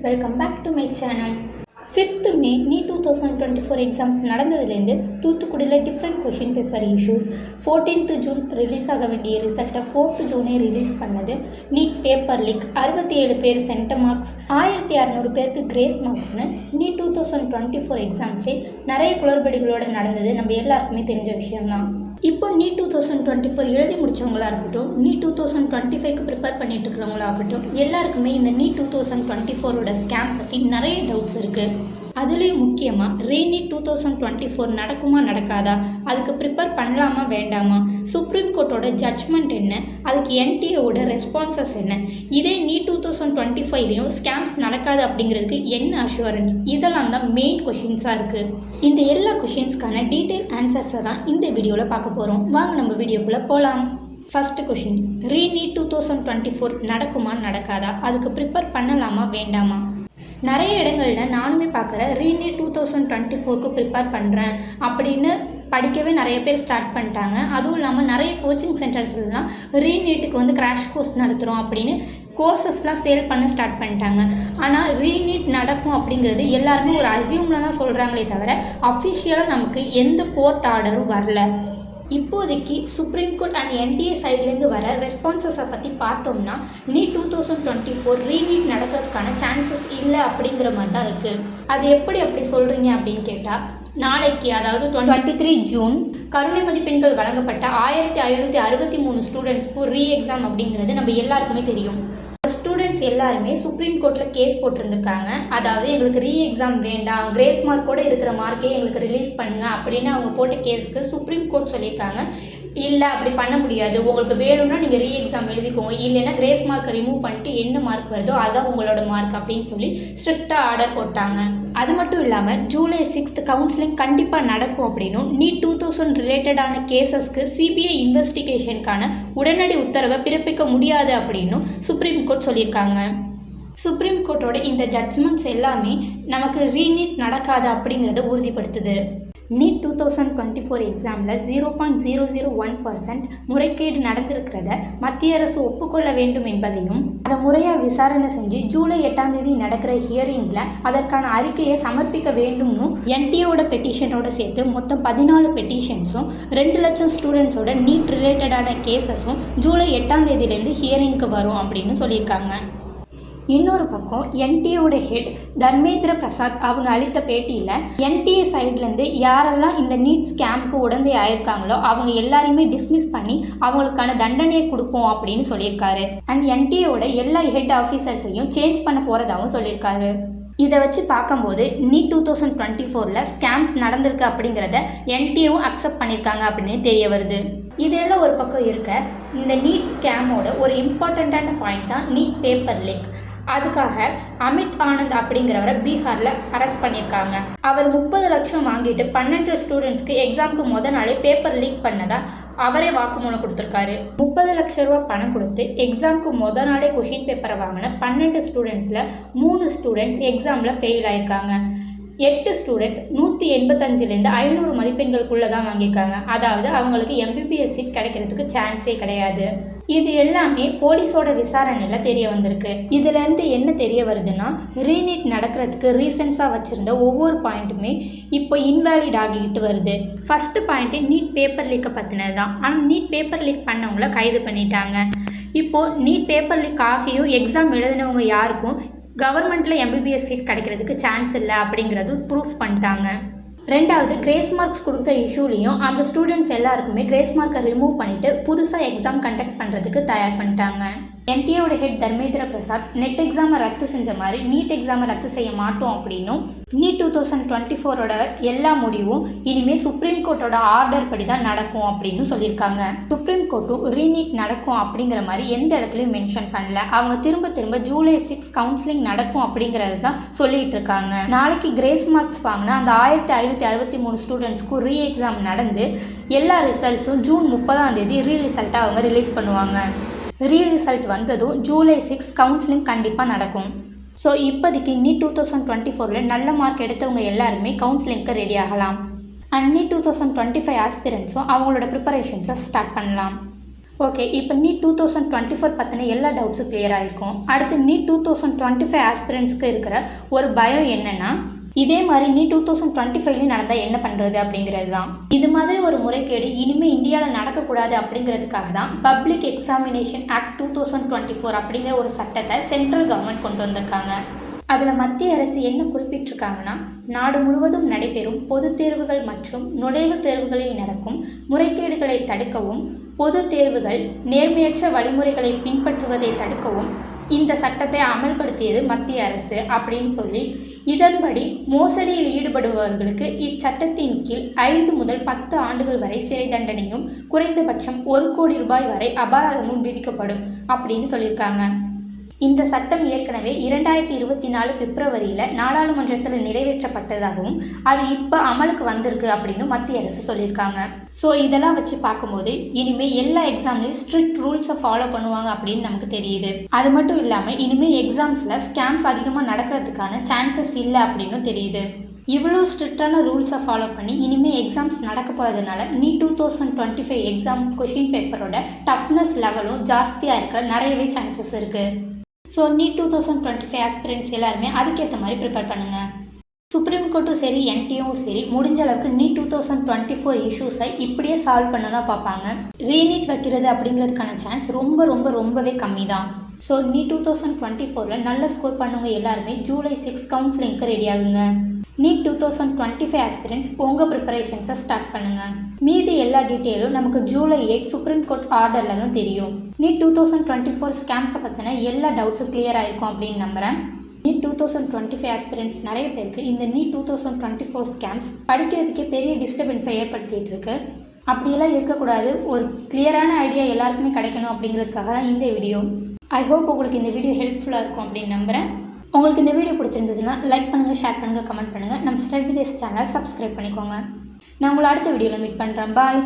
Welcome back to my channel. 5th May NEET 2024 exams நடந்ததுலேருந்து தூத்துக்குடியில் different question paper issues 14th June release ஆக வேண்டிய ரிசல்ட்டை 4th ஜூனே release பண்ணது. NEET paper leak 67 பேர் centre marks 1600 பேருக்கு grace மார்க்ஸ்னு NEET 2024 எக்ஸாம்ஸே நிறைய குளறுபடிகளோடு நடந்தது. நம்ம எல்லாருக்குமே தெரிஞ்ச விஷயம்தான். இப்போ NEET 2024 எழுதி முடித்தவங்களா இருக்கட்டும், NEET 2025க்கு ப்ரிப்பேர் பண்ணிட்டு இருக்கிறவங்களாகட்டும், எல்லாருக்குமே இந்த NEET 2024ஓட ஸ்கேம் பற்றி நிறைய டவுட்ஸ் இருக்குது. அதுலேயும் முக்கியமாக ரீநீட் 2024 நடக்குமா நடக்காதா, அதுக்கு ப்ரிப்பேர் பண்ணலாமா வேண்டாமா, சுப்ரீம் கோர்ட்டோட ஜட்ஜ்மெண்ட் என்ன, அதுக்கு NTA ரெஸ்பான்சஸ் என்ன, இதே NEET 2025லையும் ஸ்கேம்ஸ் நடக்காது அப்படிங்கிறதுக்கு என்ன அஷூரன்ஸ், இதெல்லாம் தான் மெயின் கொஷின்ஸாக இருக்குது. இந்த எல்லா கொஷின்ஸ்க்கான டீட்டெயில் ஆன்சர்ஸை தான் இந்த வீடியோவில் பார்க்க போகிறோம். வாங்க நம்ம வீடியோக்குள்ளே போகலாம். ஃபஸ்ட்டு கொஷின், ரீநீட் 2024 நடக்குமா நடக்காதா, அதுக்கு ப்ரிப்பேர் பண்ணலாமா வேண்டாமா? நிறைய இடங்களில் நானுமே பார்க்குறேன், ரீநீட் 2024க்கு ப்ரிப்பேர் பண்ணுறேன் அப்படின்னு படிக்கவே நிறைய பேர் ஸ்டார்ட் பண்ணிட்டாங்க. அதுவும் இல்லாமல் நிறைய கோச்சிங் சென்டர்ஸ்லாம் ரீநீட்டுக்கு கிராஷ் கோர்ஸ் நடத்துகிறோம் அப்படின்னு கோர்சஸ்லாம் சேல் பண்ண ஸ்டார்ட் பண்ணிட்டாங்க. ஆனால் ரீநீட் நடக்கும் அப்படிங்கிறது எல்லாருமே ஒரு அசியூமில் தான் சொல்கிறாங்களே தவிர அஃபிஷியலாக நமக்கு எந்த கோர்ட் ஆர்டரும் வரல. இப்போதைக்கு சுப்ரீம் கோர்ட் அண்ட் NTA சைட்லேருந்து வர ரெஸ்பான்சஸை பற்றி பார்த்தோம்னா NEET 2024 ரீநீட் நடக்கிறதுக்கான சான்சஸ் இல்லை அப்படிங்கிற மாதிரி தான் இருக்குது. அது அப்படி சொல்கிறீங்க அப்படின்னு கேட்டால், நாளைக்கு அதாவது 23 ஜூன் கருணை மதிப்பெண்கள் வழங்கப்பட்ட 1563 ஸ்டூடெண்ட்ஸ்க்கு ரீ எக்ஸாம் அப்படிங்கிறது நம்ம எல்லாருக்குமே தெரியும். ஸ்டூடெண்ட்ஸ் எல்லாருமே சுப்ரீம் கோர்ட்டில் கேஸ் போட்டிருந்துருக்காங்க. அதாவது எங்களுக்கு ரீ எக்ஸாம் வேண்டாம், கிரேஸ் மார்க்கோடு இருக்கிற மார்க்கே எங்களுக்கு ரிலீஸ் பண்ணுங்கள் அப்படின்னு அவங்க போட்ட கேஸுக்கு சுப்ரீம் கோர்ட் சொல்லியிருக்காங்க, இல்லை அப்படி பண்ண முடியாது, உங்களுக்கு வேணும்னா நீங்கள் ரீ எக்ஸாம் எழுதிக்கோங்க, இல்லைன்னா கிரேஸ் மார்க்கை ரிமூவ் பண்ணிட்டு என்ன மார்க் வருதோ அதுதான் உங்களோட மார்க் அப்படின்னு சொல்லி ஸ்ட்ரிக்டாக ஆர்டர் போட்டாங்க. அது மட்டும் இல்லாமல் ஜூலை 6th கவுன்சிலிங் கண்டிப்பாக நடக்கும் அப்படின்னும் NEET 2000 ரிலேட்டடான கேசஸ்க்கு CBI இன்வெஸ்டிகேஷனுக்கான உடனடி உத்தரவை பிறப்பிக்க முடியாது அப்படின்னும் சுப்ரீம் கோர்ட் சொல்லியிருக்காங்க. சுப்ரீம் கோர்ட்டோட இந்த ஜட்ஜ்மெண்ட்ஸ் எல்லாமே நமக்கு ரீநீட் நடக்காது அப்படிங்கிறத உறுதிப்படுத்துது. NEET 2024 எக்ஸாமில் 0.001% முறைகேடு நடந்திருக்கிறத மத்திய அரசு ஒப்புக்கொள்ள வேண்டும் என்பதையும், அதை முறையாக விசாரணை செஞ்சு ஜூலை 8ஆம் தேதி நடக்கிற ஹியரிங்கில் அதற்கான அறிக்கையை சமர்ப்பிக்க வேண்டும்னு NTA பெட்டிஷனோட சேர்த்து மொத்தம் 14 பெட்டிஷன்ஸும் 2 லட்சம் ஸ்டூடெண்ட்ஸோட நீட் ரிலேட்டடான கேசஸும் ஜூலை 8ஆம் தேதியிலேருந்து ஹியரிங்க்கு வரும் அப்படின்னு சொல்லியிருக்காங்க. இன்னொரு பக்கம் NTA ஹெட் தர்மேந்திர பிரசாத் அவங்க அளித்த பேட்டியில் NTA சைட்லேருந்து யாரெல்லாம் இந்த நீட் ஸ்கேமுக்கு உடந்தை ஆயிருக்காங்களோ அவங்க எல்லாரையுமே டிஸ்மிஸ் பண்ணி அவங்களுக்கான தண்டனையை கொடுப்போம் அப்படின்னு சொல்லியிருக்காரு. அண்ட் NTA எல்லா ஹெட் ஆஃபீஸர்ஸையும் சேஞ்ச் பண்ண போகிறதாகவும் சொல்லியிருக்காரு. இதை வச்சு பார்க்கும்போது NEET 2024 ஸ்கேம்ஸ் நடந்திருக்கு அப்படிங்கிறத NTA அக்செப்ட் பண்ணியிருக்காங்க அப்படின்னு தெரிய வருது. இதெல்லாம் ஒரு பக்கம் இருக்க, இந்த நீட் ஸ்கேமோட ஒரு இம்பார்ட்டண்ட்டான பாயிண்ட் தான் நீட் பேப்பர் லீக். அதுக்காக அமித் ஆனந்த் அப்படிங்கிறவரை பீகாரில் அரெஸ்ட் பண்ணியிருக்காங்க. அவர் 30 லட்சம் வாங்கிட்டு 12 ஸ்டூடெண்ட்ஸ்க்கு எக்ஸாமுக்கு நாளே பேப்பர் லீக் பண்ணதா அவரே வாக்குமூலம் கொடுத்துருக்காரு. 30 லட்ச ரூபா பணம் கொடுத்து எக்ஸாமுக்கு நாளே கொஷின் பேப்பரை வாங்கின 12 ஸ்டூடெண்ட்ஸில் 3 ஸ்டூடெண்ட்ஸ் எக்ஸாமில் ஃபெயில் ஆயிருக்காங்க. 8 ஸ்டூடெண்ட்ஸ் 185லேருந்து 500 மதிப்பெண்களுக்குள்ளே தான் வாங்கியிருக்காங்க. அதாவது அவங்களுக்கு MBBS சீட் கிடைக்கிறதுக்கு சான்ஸே கிடையாது. இது எல்லாமே போலீஸோட விசாரணையில் தெரிய வந்திருக்கு. இதிலேருந்து என்ன தெரிய வருதுன்னா, ரீநீட் நடக்கிறதுக்கு ரீசன்ஸாக வச்சுருந்த ஒவ்வொரு பாயிண்ட்டுமே இப்போ இன்வேலிட் ஆகிக்கிட்டு வருது. ஃபஸ்ட்டு பாயிண்ட்டு நீட் பேப்பர் லீக்கை பற்றினது தான். ஆனால் நீட் பேப்பர் லீக் பண்ணவங்கள கைது பண்ணிட்டாங்க. இப்போது நீட் பேப்பர் லீக் ஆகியும் எக்ஸாம் எழுதினவங்க யாருக்கும் கவர்மெண்ட்டில் MBBS சீட் கிடைக்கிறதுக்கு சான்ஸ் இல்லை அப்படிங்கிறது ப்ரூஃப் பண்ணிட்டாங்க. ரெண்டாவது, கிரேஸ் மார்க்ஸ் கொடுத்த இஷ்யூலையும் அந்த ஸ்டூடெண்ட்ஸ் எல்லாருக்குமே கிரேஸ் மார்க்கை ரிமூவ் பண்ணிவிட்டு புதுசாக எக்ஸாம் கண்டக்ட் பண்ணுறதுக்கு தயார் பண்ணிட்டாங்க. NTA head Dharmendra Prasad net எக்ஸாமை ரத்து செஞ்ச மாதிரி நீட் எக்ஸாமை ரத்து செய்ய மாட்டோம் அப்படின்னும், NEET 2024 எல்லா முடிவும் இனிமேல் சுப்ரீம் கோர்ட்டோட ஆர்டர் படி தான் நடக்கும் அப்படின்னு சொல்லியிருக்காங்க. சுப்ரீம் கோர்ட்டும் ரீநீட் நடக்கும் அப்படிங்கிற மாதிரி எந்த இடத்துலையும் மென்ஷன் பண்ணல. அவங்க திரும்ப ஜூலை 6 கவுன்சிலிங் நடக்கும் அப்படிங்கிறது தான் சொல்லிட்டு இருக்காங்க. நாளைக்கு கிரேஸ் மார்க்ஸ் வாங்கினா அந்த 1563 ஸ்டூடெண்ட்ஸ்க்கும் ரீ எக்ஸாம் நடந்து எல்லா ரிசல்ட்ஸும் ஜூன் 30ஆம் தேதி ரிசல்ட்டாக அவங்க ரிலீஸ் பண்ணுவாங்க. ரிசல்ட் வந்ததும் ஜூலை 6 கவுன்சிலிங் கண்டிப்பாக நடக்கும். ஸோ இப்போதைக்கு NEET 2024 நல்ல மார்க் எடுத்தவங்க எல்லாருமே கவுன்சிலிங்க்கு ரெடி ஆகலாம். அண்ட் NEET 2025 ஆஸ்பிரண்ட்ஸும் அவங்களோட ப்ரிப்பரேஷன்ஸை ஸ்டார்ட் பண்ணலாம். ஓகே, இப்போ நீட் 2024 பற்றின எல்லா டவுட்ஸும் கிளியர் ஆகிருக்கும். அடுத்து நீட் 2025 ஆஸ்பிரண்ட்ஸ்க்கு இருக்கிற ஒரு பயம் என்னென்னா, இதே மாதிரி நீட் 2025லேயும் நடந்தால் என்ன பண்ணுறது அப்படிங்கிறது தான். இது மாதிரி ஒரு முறைகேடு இனிமேல் இந்தியாவில் நடக்கக்கூடாது அப்படிங்கிறதுக்காக தான் பப்ளிக் எக்ஸாமினேஷன் ஆக்ட் 2024 அப்படிங்கிற ஒரு சட்டத்தை சென்ட்ரல் கவர்மெண்ட் கொண்டு வந்திருக்காங்க. அதில் மத்திய அரசு என்ன குறிப்பிட்டிருக்காங்கன்னா, நாடு முழுவதும் நடைபெறும் பொதுத் தேர்வுகள் மற்றும் நுழைவுத் தேர்வுகளில் நடக்கும் முறைகேடுகளை தடுக்கவும், பொதுத் தேர்வுகள் நேர்மையற்ற வழிமுறைகளை பின்பற்றுவதை தடுக்கவும் இந்த சட்டத்தை அமல்படுத்தியது மத்திய அரசு அப்படின்னு சொல்லி, இதன்படி மோசடியில் ஈடுபடுபவர்களுக்கு இச்சட்டத்தின் கீழ் 5 முதல் 10 ஆண்டுகள் வரை சிறை தண்டனையும் குறைந்தபட்சம் 1 கோடி ரூபாய் வரை அபராதமும் விதிக்கப்படும் அப்படின்னு சொல்லியிருக்காங்க. இந்த சட்டம் ஏற்கனவே 2024 பிப்ரவரியில் நாடாளுமன்றத்தில் நிறைவேற்றப்பட்டதாகவும் அது இப்போ அமலுக்கு வந்திருக்கு அப்படின்னு மத்திய அரசு சொல்லியிருக்காங்க. ஸோ இதெல்லாம் வச்சு பார்க்கும்போது இனிமேல் எல்லா எக்ஸாம்லேயும் ஸ்ட்ரிக்ட் ரூல்ஸை ஃபாலோ பண்ணுவாங்க அப்படின்னு நமக்கு தெரியுது. அது மட்டும் இல்லாமல் இனிமேல் எக்ஸாம்ஸில் ஸ்கேம்ஸ் அதிகமாக நடக்கிறதுக்கான சான்சஸ் இல்லை அப்படின்னு தெரியுது. இவ்வளோ ஸ்ட்ரிக்டான ரூல்ஸை ஃபாலோ பண்ணி இனிமேல் எக்ஸாம்ஸ் நடக்க போகிறதுனால நீட் 2025 எக்ஸாம் கொஷின் பேப்பரோட டஃப்னஸ் லெவலும் ஜாஸ்தியாக இருக்க நிறையவே சான்சஸ் இருக்குது. ஸோ நீட் 2025 ஆஸ்பிரண்ட்ஸ் எல்லாருமே அதுக்கேற்ற மாதிரி ப்ரிப்பேர் பண்ணுங்கள். சுப்ரீம் கோர்ட்டும் சரி, என்டியும் சரி, முடிஞ்ச அளவுக்கு நீட் 2024 இஷ்யூஸை இப்படியே சால்வ் பண்ண தான் பார்ப்பாங்க. ரீநீட் வைக்கிறது அப்படிங்கிறதுக்கான சான்ஸ் ரொம்பவே கம்மி தான். ஸோ நீட் 2024 நல்ல ஸ்கோர் பண்ணவங்க எல்லாருமே ஜூலை 6 கவுன்சிலிங்க்கு ரெடி ஆகுங்க. நீட் 2025 ஆஸ்பிரண்ட்ஸ் உங்கள் ப்ரிப்பரேஷன்ஸை ஸ்டார்ட் பண்ணுங்கள். மீதி எல்லா டீட்டெயிலும் நமக்கு ஜூலை 8 சுப்ரீம் கோர்ட் ஆர்டரில் தான் தெரியும். நீட் 2024 ஸ்கேம்ஸை பற்றின எல்லா டவுட்ஸும் கிளியர் ஆகிருக்கும் அப்படின்னு நம்புகிறேன். நீட் 2025 ஆஸ்பிரண்ட்ஸ் நிறைய பேருக்கு இந்த நீட் 2024 ஸ்கேம்ஸ் படிக்கிறதுக்கே பெரிய டிஸ்டர்பன்ஸை ஏற்படுத்திகிட்டு இருக்கு. அப்படியெல்லாம் இருக்கக்கூடாது, ஒரு கிளியரான ஐடியா எல்லாருக்குமே கிடைக்கணும் அப்படிங்கிறதுக்காக தான் இந்த வீடியோ. ஐ ஹோப் உங்களுக்கு இந்த வீடியோ ஹெல்ப்ஃபுல்லாக இருக்கும் அப்படின்னு நம்புகிறேன். உங்களுக்கு இந்த வீடியோ பிடிச்சிருந்துச்சுன்னா லைக் பண்ணுங்கள், ஷேர் பண்ணுங்கள், கமெண்ட் பண்ணுங்கள். நம்ம ஸ்டடி டேஸ் சேனலை சப்ஸ்கிரைப் பண்ணிக்கோங்க. நான் உங்களை அடுத்த வீடியோவில் மீட் பண்ணுறேன். பாய்.